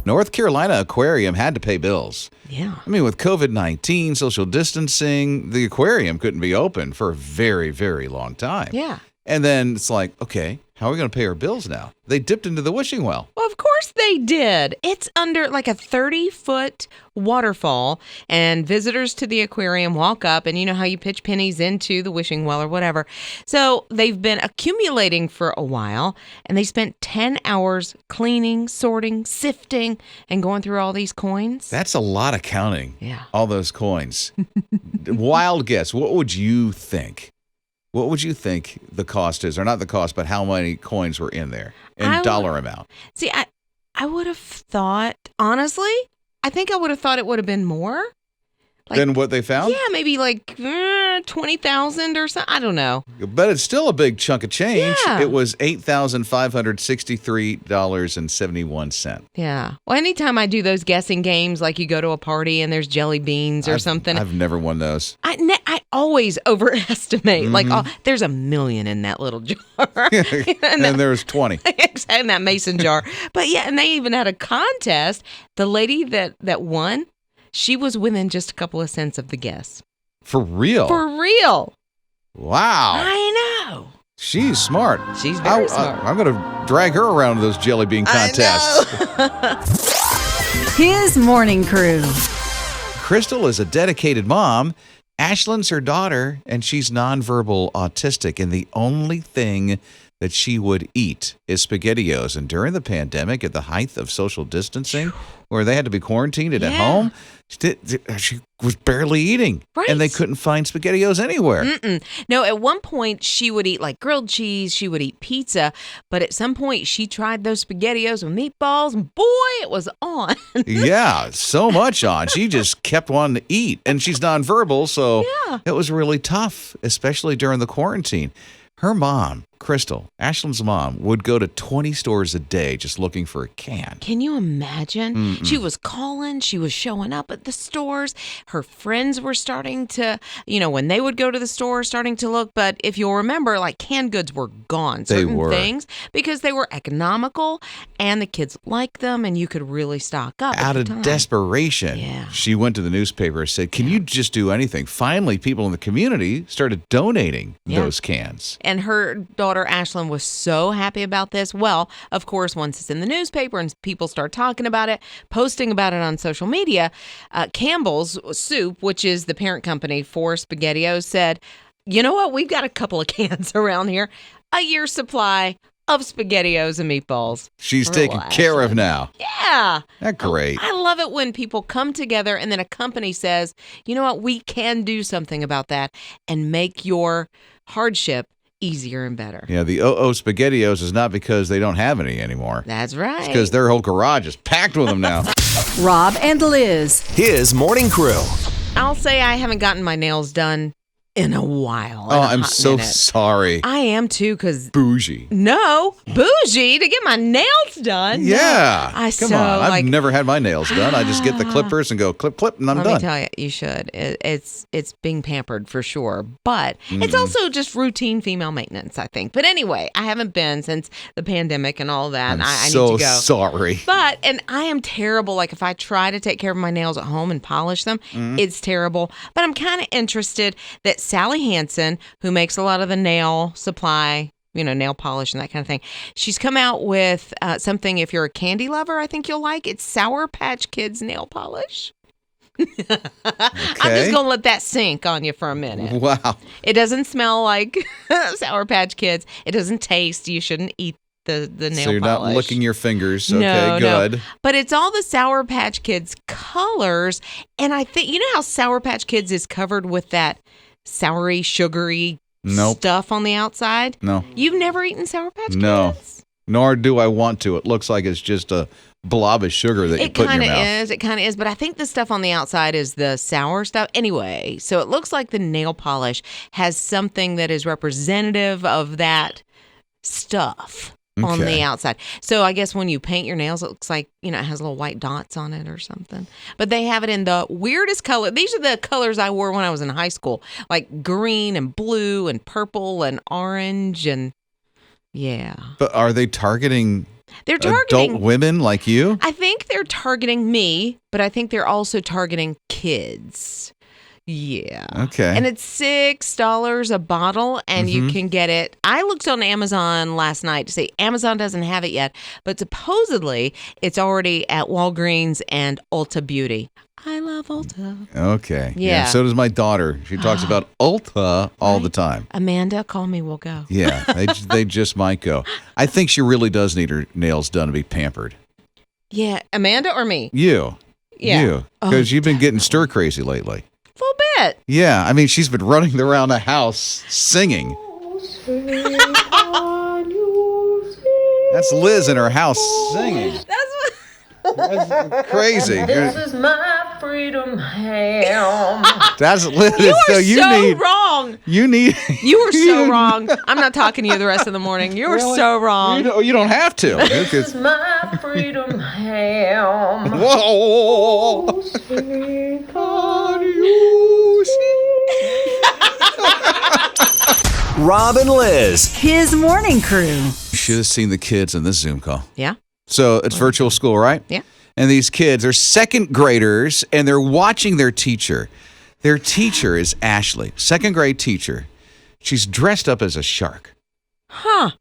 North Carolina Aquarium had to pay bills. Yeah. I mean, with COVID-19, social distancing, the aquarium couldn't be open for a very, very long time. Yeah. And then it's like, okay, how are we going to pay our bills now? They dipped into the wishing well. Well, of course they did. It's under like a 30-foot waterfall, and visitors to the aquarium walk up, and you know how you pitch pennies into the wishing well or whatever. So they've been accumulating for a while, and they spent 10 hours cleaning, sorting, sifting, and going through all these coins. That's a lot of counting. Yeah. All those coins. Wild guess. What would you think? What would you think the cost is? Or not the cost, but how many coins were in there in dollar amount? See, I would have thought, honestly, I think I would have thought it would have been more. Than what they found? Yeah, maybe like 20,000 or something. I don't know. But it's still a big chunk of change. Yeah. It was $8,563.71. Yeah. Well, anytime I do those guessing games, like you go to a party and there's jelly beans or something. I've never won those. I always overestimate. Mm-hmm. Like, there's $1 million in that little jar. and there's 20. In that mason jar. But yeah, and they even had a contest. The lady that won, she was within just a couple of cents of the guess. For real? For real. Wow. I know. She's smart. She's very smart. I'm going to drag her around to those jelly bean contests. His morning crew. Crystal is a dedicated mom. Ashlyn's her daughter, and she's nonverbal autistic, and the only thing that she would eat is Spaghettios. And during the pandemic, at the height of social distancing, where they had to be quarantined at home, she was barely eating. Right. And they couldn't find Spaghettios anywhere. No, at one point, she would eat like grilled cheese. She would eat pizza. But at some point, she tried those Spaghettios with meatballs. And boy, it was on. Yeah, so much on. She just kept wanting to eat. And she's nonverbal, so it was really tough, especially during the quarantine. Her mom, Crystal, Ashlyn's mom, would go to 20 stores a day just looking for a can. Can you imagine? She was calling. She was showing up at the stores. Her friends were starting to, when they would go to the store, starting to look. But if you'll remember, like canned goods were gone. Certain things, because they were economical and the kids liked them and you could really stock up. Out of desperation, she went to the newspaper and said, can you just do anything? Finally, people in the community started donating those cans. And her daughter, Ashlyn, was so happy about this. Well, of course, once it's in the newspaper and people start talking about it, posting about it on social media, Campbell's Soup, which is the parent company for Spaghettios, said, you know what? We've got a couple of cans around here, a year's supply of Spaghettios and meatballs. She's taken care of now. Yeah. That's great. I love it when people come together and then a company says, you know what? We can do something about that and make your hardship easier and better. Yeah, the Spaghettios is not because they don't have any anymore. That's right. It's because their whole garage is packed with them now. Rob and Liz. His morning crew. I'll say I haven't gotten my nails done in a while. Oh, I'm so sorry. I am too, because bougie. No, bougie to get my nails done. Yeah, no. Come on. I've never had my nails done. I just get the clippers and go clip, clip, and I'm done. Let me tell you, you should. It's being pampered for sure, but it's also just routine female maintenance, I think. But anyway, I haven't been since the pandemic and all that. I need to go. Sorry. And I am terrible. Like if I try to take care of my nails at home and polish them, it's terrible. But I'm kind of interested that Sally Hansen, who makes a lot of the nail supply, nail polish and that kind of thing, she's come out with something, if you're a candy lover, I think you'll like. It's Sour Patch Kids nail polish. Okay. I'm just going to let that sink on you for a minute. Wow. It doesn't smell like Sour Patch Kids. It doesn't taste. You shouldn't eat the nail polish. So you're not licking your fingers. Okay, no, good. No. But it's all the Sour Patch Kids colors. And I think, how Sour Patch Kids is covered with that soury, sugary stuff on the outside? No. You've never eaten Sour Patch Kids? No. Nor do I want to. It looks like it's just a blob of sugar that you put in your mouth. It kind of is. But I think the stuff on the outside is the sour stuff. Anyway, so it looks like the nail polish has something that is representative of that stuff on the outside. So I guess when you paint your nails, it looks like, it has little white dots on it or something. But they have it in the weirdest color. These are the colors I wore when I was in high school, like green and blue and purple and orange and yeah. But are they targeting They're targeting adult women like you? I think they're targeting me, but I think they're also targeting kids. Yeah. Okay. And it's $6 a bottle, and you can get it. I looked on Amazon last night to see Amazon doesn't have it yet, but supposedly it's already at Walgreens and Ulta Beauty. I love Ulta. Okay. Yeah. So does my daughter. She talks about Ulta all the time. Amanda, call me, we'll go. Yeah. They just might go. I think she really does need her nails done to be pampered. Yeah. Amanda or me? You. Yeah. You. Because you've been getting stir crazy lately. A little bit. Yeah. I mean, she's been running around the house singing. That's Liz in her house singing. That's crazy. This is my freedom ham. That's Liz. You are So wrong. You need. You were so wrong. I'm not talking to you the rest of the morning. You were so wrong. You don't have to. This is my freedom ham. Whoa. Rob and Liz. His morning crew. You should have seen the kids in this Zoom call. Yeah. So it's virtual school, right? Yeah. And these kids are second graders, and they're watching their teacher. Their teacher is Ashley, second grade teacher. She's dressed up as a shark. Huh.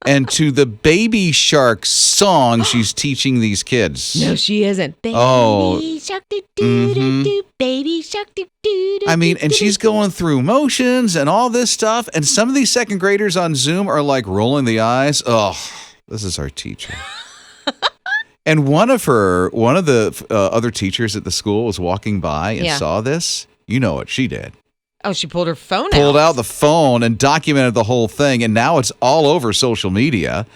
And to the Baby Shark song, she's teaching these kids. No, she isn't. Baby shark doo doo doo doo. Baby shark doo doo doo. I mean, and she's going through motions and all this stuff. And some of these second graders on Zoom are like rolling the eyes. Oh, this is our teacher. And one of the other teachers at the school was walking by and saw this. You know what she did. Oh, she pulled her phone out. Pulled out the phone and documented the whole thing. And now it's all over social media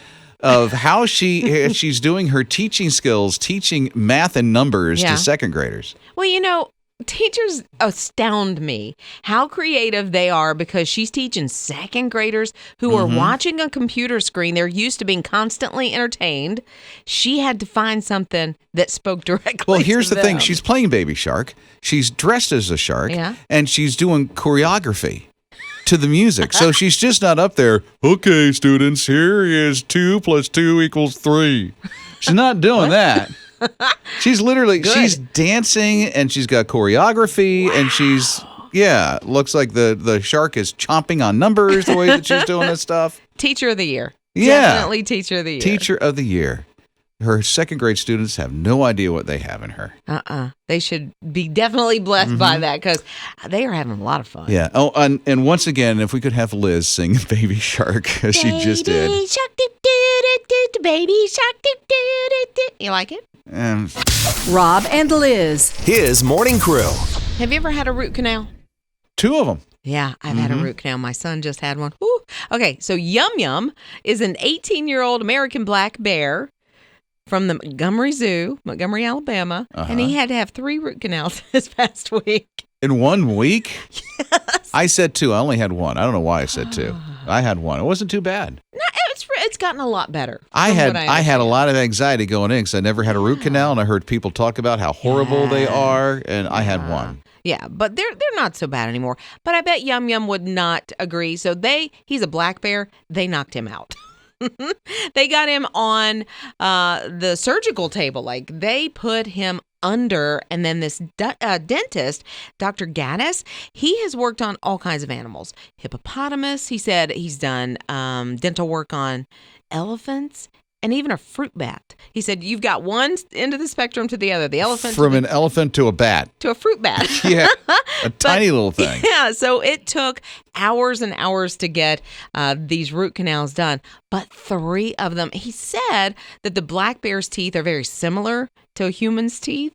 of how she's doing her teaching skills, teaching math and numbers to second graders. Well, you know, teachers astound me how creative they are because she's teaching second graders who are watching a computer screen. They're used to being constantly entertained. She had to find something that spoke directly Well, here's to the thing. them. She's playing Baby Shark. She's dressed as a shark. Yeah. And she's doing choreography to the music. So she's just not up there, okay, students, here is 2 + 2 = 3. She's not doing that. She's literally, she's dancing and she's got choreography and she's, looks like the shark is chomping on numbers the way that she's doing this stuff. Teacher of the year. Yeah. Definitely teacher of the year. Teacher of the year. Her second grade students have no idea what they have in her. They should be definitely blessed by that because they are having a lot of fun. Yeah. Oh, and once again, if we could have Liz sing Baby Shark, as she just did. Baby shark, doo, doo, doo, doo, baby shark, doo, doo, doo, doo. You like it? Rob and Liz. His morning crew. Have you ever had a root canal? 2 of them. Yeah, I've had a root canal. My son just had one. Woo. Okay, so Yum Yum is an 18-year-old American black bear from the Montgomery Zoo, Montgomery, Alabama, and he had to have 3 root canals this past week. In 1 week? Yes. I said 2. I only had 1. I don't know why I said 2. I had 1. It wasn't too bad. No, it's gotten a lot better. I had a lot of anxiety going in because I never had a root canal, and I heard people talk about how horrible they are, and I had 1. Yeah, but they're not so bad anymore. But I bet Yum Yum would not agree. So he's a black bear. They knocked him out. They got him on the surgical table. Like they put him under, and then this dentist, Dr. Gaddis, he has worked on all kinds of animals. Hippopotamus, he said he's done dental work on elephants and even a fruit bat. He said you've got one end of the spectrum to the other. The elephant From an elephant to a bat. to a fruit bat. Yeah, a tiny little thing. Yeah, so it took hours and hours to get these root canals done. But 3 of them, he said that the black bear's teeth are very similar to a human's teeth,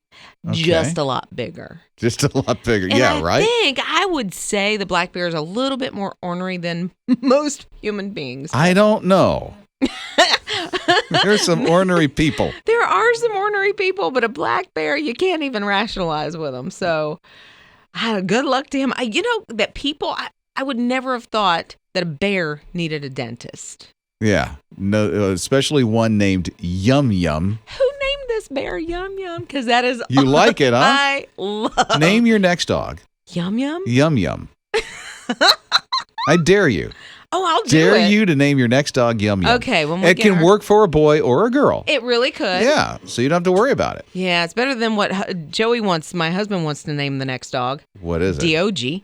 just a lot bigger. Just a lot bigger. And yeah, I right? think I would say the black bear is a little bit more ornery than most human beings. I don't know. There's some ornery people. There are some ornery people, but a black bear, you can't even rationalize with them. So good luck to him. I would never have thought that a bear needed a dentist. Yeah, no, especially one named Yum Yum. Who named this bear Yum Yum? Because that is You like it, huh? I love. Name your next dog Yum Yum? Yum Yum. I dare you. Oh, I'll do Dare it. you to name your next dog Yum Yum. Okay, when we it get can her- work for a boy or a girl. It really could. Yeah, so you don't have to worry about it. Yeah, it's better than what Joey wants. My husband wants to name the next dog. What is it? D-O-G.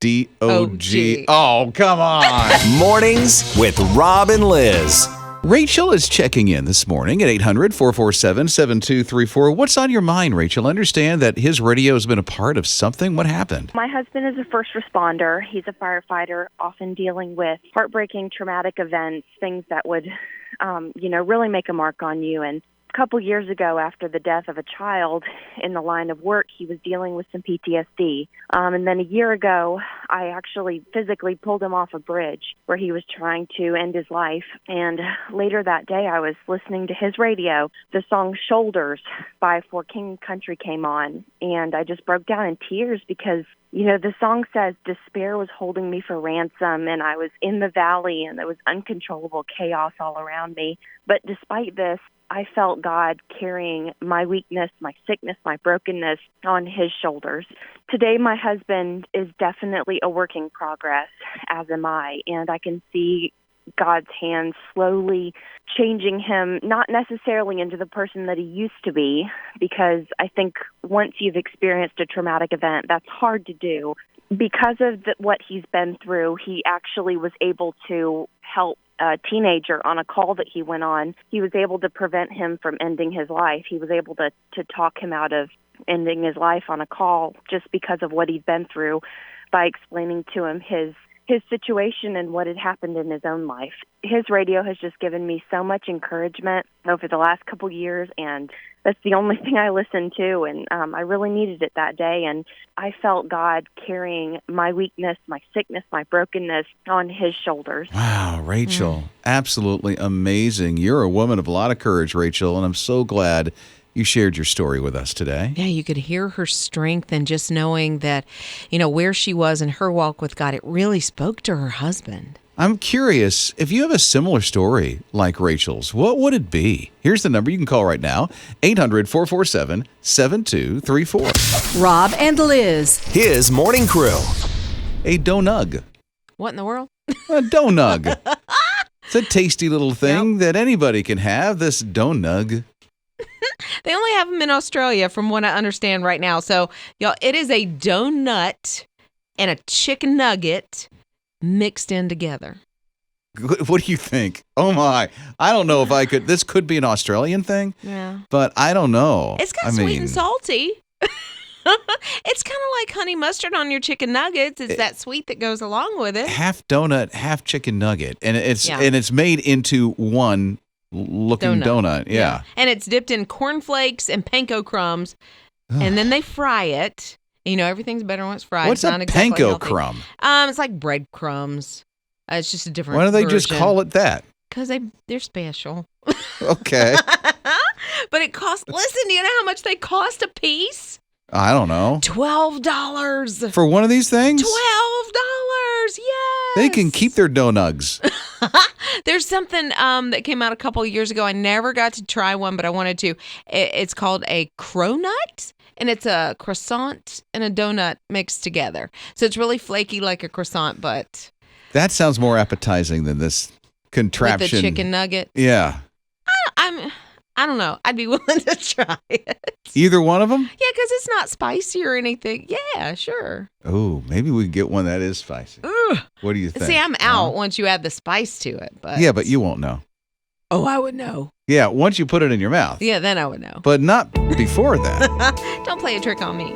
D-O-G. Oh, come on. Mornings with Rob and Liz. Rachel is checking in this morning at 800-447-7234. What's on your mind, Rachel? Understand that his radio has been a part of something. What happened? My husband is a first responder. He's a firefighter, often dealing with heartbreaking, traumatic events, things that would, really make a mark on you. And a couple years ago, after the death of a child in the line of work, he was dealing with some PTSD. And then a year ago, I actually physically pulled him off a bridge where he was trying to end his life. And later that day, I was listening to his radio. The song Shoulders by For King Country came on, and I just broke down in tears because the song says despair was holding me for ransom, and I was in the valley, and there was uncontrollable chaos all around me. But despite this, I felt God carrying my weakness, my sickness, my brokenness on his shoulders. Today, my husband is definitely a work in progress, as am I, and I can see God's hand slowly changing him, not necessarily into the person that he used to be, because I think once you've experienced a traumatic event, that's hard to do. Because of what he's been through, he actually was able to help a teenager on a call that he went on. He was able to prevent him from ending his life. He was able to talk him out of ending his life on a call just because of what he'd been through by explaining to him his situation and what had happened in his own life. His radio has just given me so much encouragement over the last couple years, and that's the only thing I listen to, and I really needed it that day, and I felt God carrying my weakness, my sickness, my brokenness on his shoulders. Wow, Rachel, absolutely amazing. You're a woman of a lot of courage, Rachel, and I'm so glad you shared your story with us today. Yeah, you could hear her strength and just knowing that, where she was in her walk with God, it really spoke to her husband. I'm curious, if you have a similar story like Rachel's, what would it be? Here's the number you can call right now, 800-447-7234. Rob and Liz. His morning crew. A donug. What in the world? A donug. It's a tasty little thing that anybody can have, this donug. They only have them in Australia, from what I understand right now. So, y'all, it is a donut and a chicken nugget mixed in together. What do you think? Oh, my. I don't know if I could. This could be an Australian thing, Yeah. but I don't know. It's got sweet and salty. It's kind of like honey mustard on your chicken nuggets. It's that sweet that goes along with it. Half donut, half chicken nugget. And it's made into one looking donut. Yeah. And it's dipped in cornflakes and panko crumbs, and then they fry it. Everything's better when it's fried. What's it's a not exactly panko healthy. crumb? It's like breadcrumbs. It's just a different Why don't they version. just call it that? Because they're special. Okay. But it costs, listen, do you know how much they cost a piece? I don't know. $12. For one of these things? $12, yes. They can keep their donugs. There's something that came out a couple of years ago. I never got to try one, but I wanted to. It's called a cronut, and it's a croissant and a donut mixed together. So it's really flaky like a croissant, but That sounds more appetizing than this contraption. with the chicken nugget. Yeah. I don't know. I'd be willing to try it. Either one of them? Yeah, because it's not spicy or anything. Yeah, sure. Oh, maybe we can get one that is spicy. Ugh. What do you think? See, I'm out once you add the spice to it. But Yeah, but you won't know. Oh, I would know. Yeah, once you put it in your mouth. Yeah, then I would know. But not before that. Don't play a trick on me.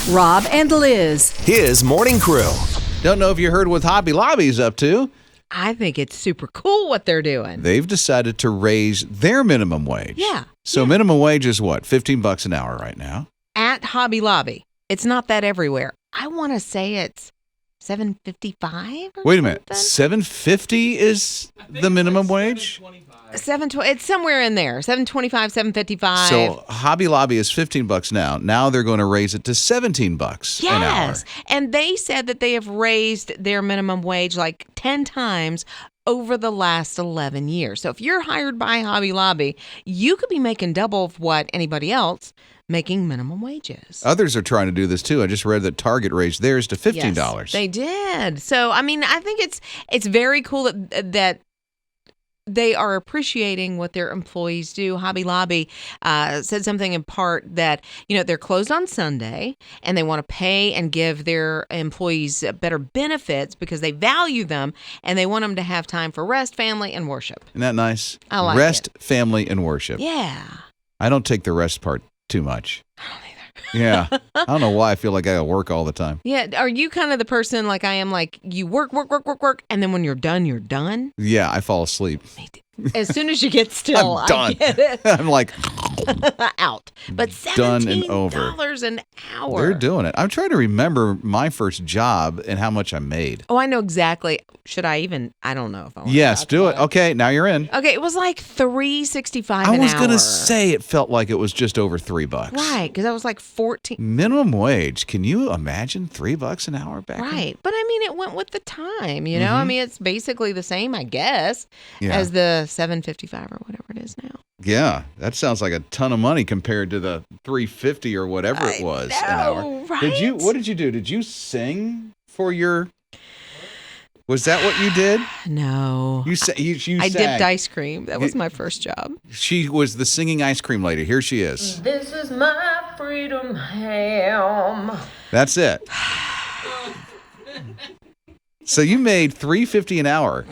Rob and Liz. His morning crew. Don't know if you heard what Hobby Lobby's up to. I think it's super cool what they're doing. They've decided to raise their minimum wage. Yeah. So minimum wage is what? $15 an hour right now. At Hobby Lobby. It's not that everywhere. I want to say it's $7.55. Wait a minute. $7.50 is the minimum wage? $7.20. It's somewhere in there. $7.25, $7.55. So Hobby Lobby is $15 now. Now they're going to raise it to $17 an hour. Yes. And they said that they have raised their minimum wage like 10 times over the last 11 years. So if you're hired by Hobby Lobby, you could be making double of what anybody else making minimum wages. Others are trying to do this too. I just read that Target raised theirs to $15. Yes, they did. So, I mean, I think it's very cool that they are appreciating what their employees do. Hobby Lobby said something in part that, they're closed on Sunday and they want to pay and give their employees better benefits because they value them and they want them to have time for rest, family, and worship. Isn't that nice? I like rest, it. family, and worship. Yeah. I don't take the rest part too much. I don't either. Yeah. I don't know why I feel like I gotta work all the time. Yeah. Are you kind of the person like I am, like you work, and then when you're done, you're done? Yeah, I fall asleep. As soon as you get still, I'm done. I get it. I'm like out. But done and over. $17 an hour. They're doing it. I'm trying to remember my first job and how much I made. Oh, I know exactly. Should I even? I don't know if I want Yes, to do it. Okay, now you're in. Okay, it was like $3.65 an hour. I was gonna say it felt like it was just over $3. Right, because I was like 14. Minimum wage. Can you imagine $3 an hour back then? Right, but I mean, it went with the time. I mean, it's basically the same, I guess, Yeah. as the $7.55 or whatever it is now. Yeah, that sounds like a ton of money compared to the $3.50 or whatever it was an hour. Right? What did you do? Did you sing for your? Was that what you did? No. You sang. I dipped ice cream. That was my first job. She was the singing ice cream lady. Here she is. This is my freedom ham. That's it. So you made $3.50 an hour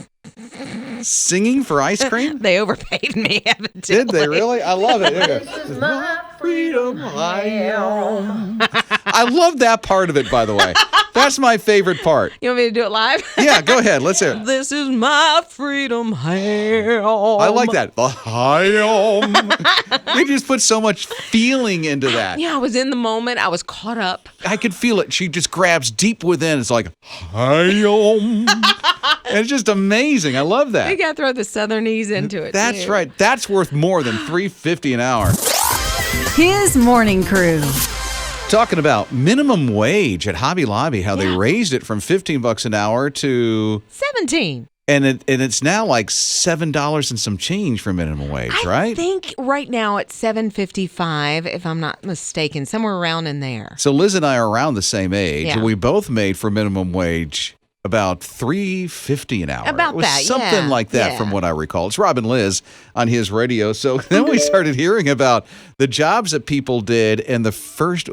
singing for ice cream? They overpaid me, evidently. Did they really? I love it. This is my freedom ham. I love that part of it, by the way. That's my favorite part. You want me to do it live? Yeah, go ahead. Let's hear it. This is my freedom ham. I like that. The ham. You just put so much feeling into that. Yeah, I was in the moment. I was caught up. I could feel it. She just grabs deep within. It's like, ham. It's just amazing. I love that. You got to throw the Southernese into it. That's too. right. That's worth more than $3.50 an hour. His morning crew. Talking about minimum wage at Hobby Lobby, how they raised it from $15 an hour to 17. and it's now like $7 and some change for minimum wage, right? I think right now it's $7.55, if I'm not mistaken, somewhere around in there. So Liz and I are around the same age. Yeah. We both made for minimum wage about $3.50 an hour. About it was that, something yeah. like that Yeah. from what I recall. It's Rob and Liz on his radio. So then we started hearing about the jobs that people did and their first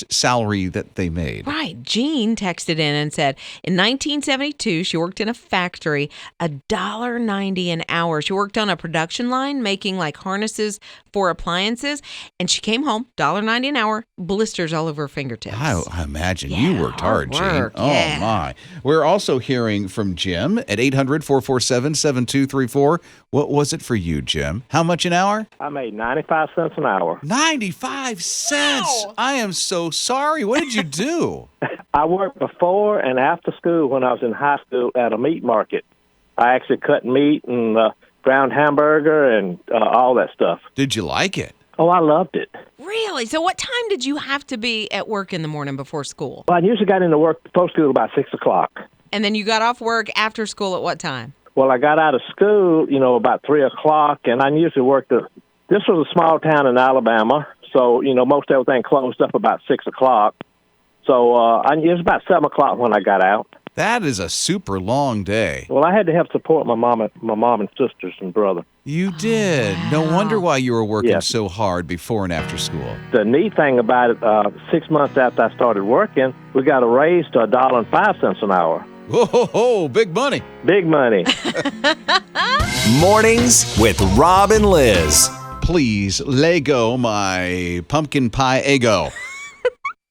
salary that they made. Right. Jean texted in and said, in 1972, she worked in a factory, $1.90 an hour. She worked on a production line making like harnesses for appliances, and she came home, $1.90 an hour, blisters all over her fingertips. I imagine Yeah, you worked hard, hard work, Gene. yeah. Oh, my. We're also hearing from Jim at 800-447-7234. What was it for you, Jim? How much an hour? I made 95 cents an hour. 95 cents. I am so sorry. What did you do? I worked before and after school when I was in high school at a meat market. I actually cut meat and ground hamburger and all that stuff. Did you like it? Oh, I loved it. Really? So what time did you have to be at work in the morning before school? Well, I usually got into work before school about 6 o'clock. And then you got off work after school at what time? Well, I got out of school, about 3 o'clock, and I usually worked this was a small town in Alabama, so, most everything closed up about 6 o'clock. So it was about 7 o'clock when I got out. That is a super long day. Well, I had to help support my mom and sisters and brother. You did. No wow. wonder why you were working Yeah. so hard before and after school. The neat thing about it, 6 months after I started working, we got a raise to $1.05 an hour. Whoa, ho, ho, big money. Big money. Mornings with Rob and Liz. Please, Lego my pumpkin pie Eggo.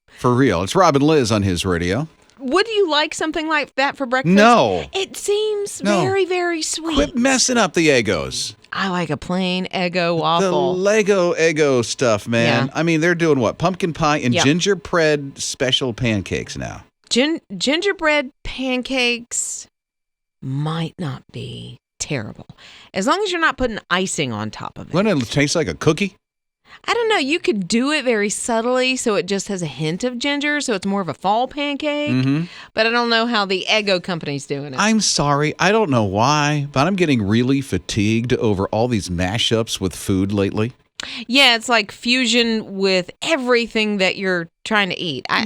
For real. It's Rob and Liz on his radio. Would you like something like that for breakfast? No. It seems No. very, very sweet. Quit messing up the Eggos. I like a plain Eggo The waffle. Lego Eggo stuff, man. Yeah. I mean, they're doing what? Pumpkin pie and Yep. gingerbread special pancakes now. Gingerbread pancakes might not be terrible. As long as you're not putting icing on top of it. Wouldn't it taste like a cookie? I don't know. You could do it very subtly so it just has a hint of ginger, so it's more of a fall pancake. Mm-hmm. But I don't know how the Eggo company's doing it. I'm sorry. I don't know why, but I'm getting really fatigued over all these mashups with food lately. Yeah, it's like fusion with everything that you're trying to eat. I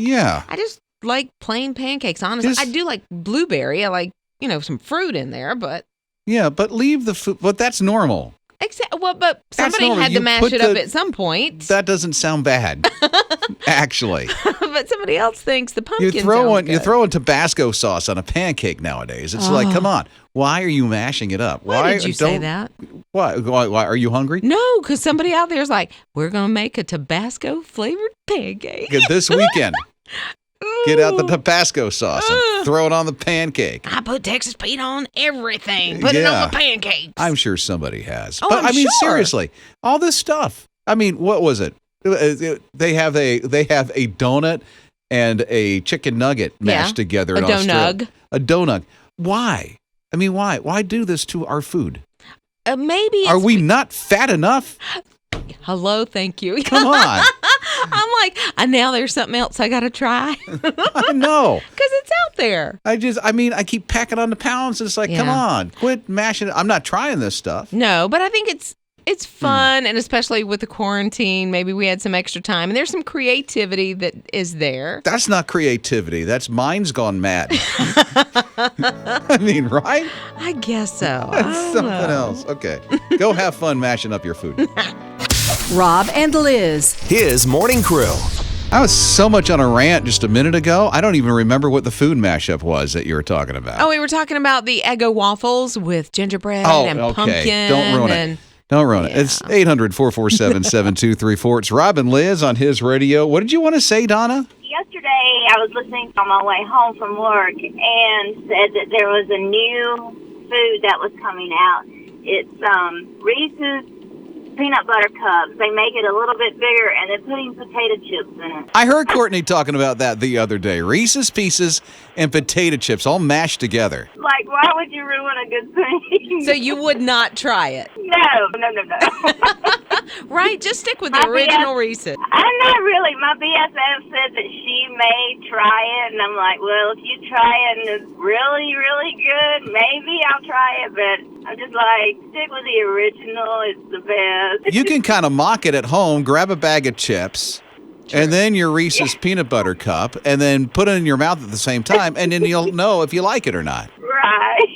just like plain pancakes, honestly. I do like blueberry. I like, some fruit in there, but... Yeah, but leave the food. But that's normal. But somebody had to mash it up at some point. That doesn't sound bad, actually. But somebody else thinks the pumpkin You're throwing Tabasco sauce on a pancake nowadays. It's like, come on. Why are you mashing it up? Why did you say that? Why? Are you hungry? No, because somebody out there is like, we're going to make a Tabasco-flavored pancake. This weekend. Get out the Tabasco sauce and throw it on the pancake. I put Texas Pete on everything. Put it on the pancakes. I'm sure somebody has. Oh, but I'm sure. Seriously, all this stuff. I mean, what was it? They have a donut and a chicken nugget mashed together in Australia. A donut. Why? I mean, why? Why do this to our food? Maybe Are we not fat enough? Hello, thank you. Come on. I'm like, now there's something else I got to try. I know. Because it's out there. I keep packing on the pounds. And it's like, come on, quit mashing it. I'm not trying this stuff. No, but I think it's fun, and especially with the quarantine, maybe we had some extra time, and there's some creativity that is there. That's not creativity. That's mind's gone mad. I mean, right? I guess so. That's something else. Okay. Go have fun mashing up your food. Rob and Liz. His morning crew. I was so much on a rant just a minute ago. I don't even remember what the food mashup was that you were talking about. Oh, we were talking about the Eggo waffles with gingerbread and pumpkin. Don't ruin it. Don't ruin it. It's 800-447-7234. It's Rob and Liz on His Radio. What did you want to say, Donna? Yesterday, I was listening on my way home from work and said that there was a new food that was coming out. It's Reese's peanut butter cups. They make it a little bit bigger, and they're putting potato chips in it. I heard Courtney talking about that the other day. Reese's Pieces and potato chips all mashed together. Like, why would you ruin a good thing? So you would not try it? No. Right? Just stick with the original Reese's. I'm not really. My BFF said that she may try it, and I'm like, well, if you try it and it's really, really good, maybe I'll try it, but I'm just like, stick with the original. It's the best. You can kind of mock it at home, grab a bag of chips, and then your Reese's peanut butter cup, and then put it in your mouth at the same time, and then you'll know if you like it or not. Right.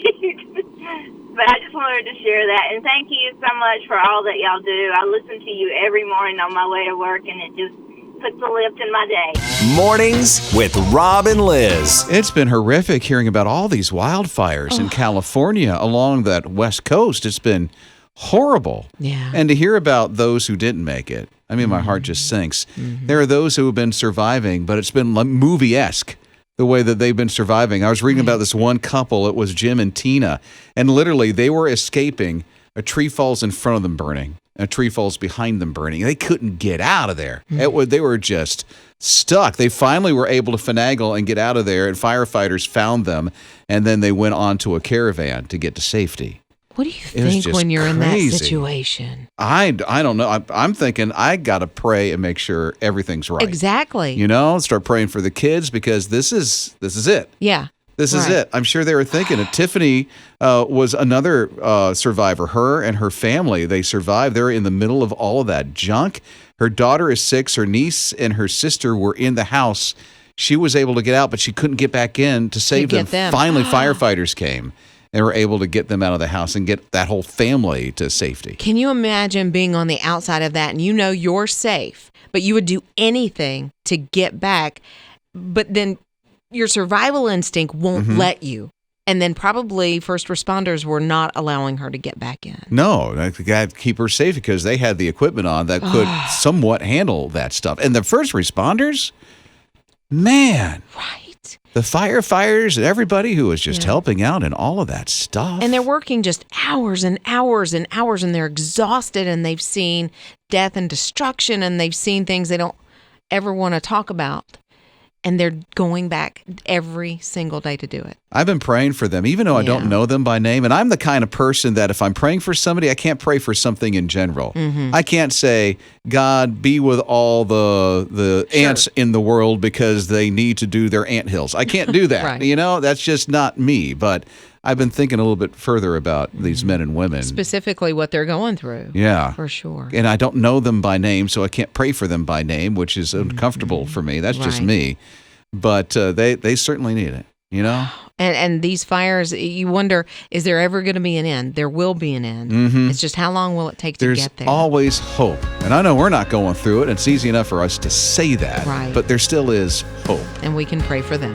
But I just wanted to share that. And thank you so much for all that y'all do. I listen to you every morning on my way to work, and it just puts a lift in my day. Mornings with Rob and Liz. It's been horrific hearing about all these wildfires in California along that West Coast. It's been horrible. Yeah. And to hear about those who didn't make it, I mean, my heart just sinks. There are those who have been surviving, but it's been movie-esque, the way that they've been surviving. I was reading about this one couple. It was Jim and Tina. And literally, they were escaping. A tree falls in front of them burning. A tree falls behind them burning. They couldn't get out of there. They were just stuck. They finally were able to finagle and get out of there, and firefighters found them, and then they went on to a caravan to get to safety. What do you think when you're in that situation? I don't know. I'm thinking I got to pray and make sure everything's right. Exactly. Start praying for the kids because this is it. Yeah. This is it. I'm sure they were thinking it. Tiffany was another survivor. Her and her family, they survived. They're in the middle of all of that junk. Her daughter is 6. Her niece and her sister were in the house. She was able to get out, but she couldn't get back in to save them. Finally, firefighters came. They were able to get them out of the house and get that whole family to safety. Can you imagine being on the outside of that and you're safe, but you would do anything to get back, but then your survival instinct won't let you. And then probably first responders were not allowing her to get back in. No, they got to keep her safe because they had the equipment on that could somewhat handle that stuff. And the first responders, man. Right. The firefighters and everybody who was just helping out and all of that stuff. And they're working just hours and hours and hours, and they're exhausted, and they've seen death and destruction, and they've seen things they don't ever want to talk about. And they're going back every single day to do it. I've been praying for them, even though I don't know them by name. And I'm the kind of person that if I'm praying for somebody, I can't pray for something in general. I can't say, God, be with all the ants in the world because they need to do their ant hills. I can't do that. Right. That's just not me. But I've been thinking a little bit further about these men and women. Specifically what they're going through. Yeah. For sure. And I don't know them by name, so I can't pray for them by name, which is uncomfortable for me. That's just Right. me. But they certainly need it, you know? And these fires, you wonder, is there ever going to be an end? There will be an end. It's just how long will it take to There's get there? always hope. And I know we're not going through it. It's easy enough for us to say that. Right. But there still is hope. And we can pray for them.